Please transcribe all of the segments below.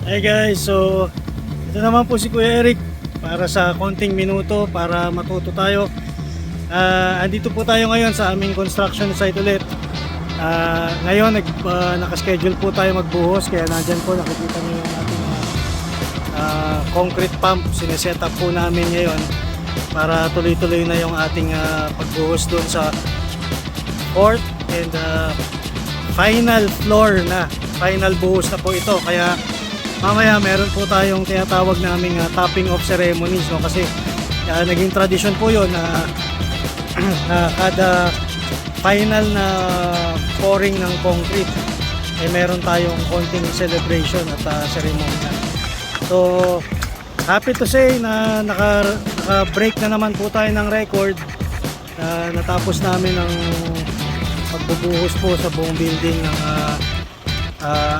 Hey guys, so ito naman po si Kuya Eric para sa konting minuto para matuto tayo. Andito po tayo ngayon sa aming construction site ulit. Ngayon nakaschedule po tayo magbuhos, kaya nandyan po nakikita niyo yung ating concrete pump. Sineset up po namin ngayon para tuloy-tuloy na yung ating pagbuhos doon sa fourth and final floor na. Final buhos na po ito, kaya mamaya meron po tayong tinatawag naming topping of ceremonies, no? Kasi naging tradition po yun na kada final na pouring ng concrete ay meron tayong konting celebration at ceremony. So happy to say na naka-break na naman po tayo ng record. Natapos namin ang pagbubuhos po sa buong building ng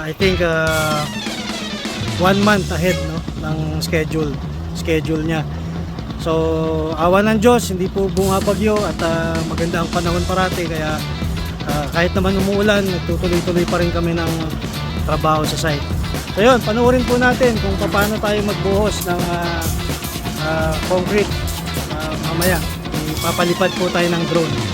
I think 1 month ahead, no, ng schedule niya. So awa ng Diyos, hindi po bumabagyo at maganda ang panahon parati, kaya kahit naman umuulan, nagtutuloy-tuloy pa rin kami ng trabaho sa site. So yun, panoorin po natin kung paano tayo magbuhos ng concrete. Mamaya ipapalipad po tayo ng drone.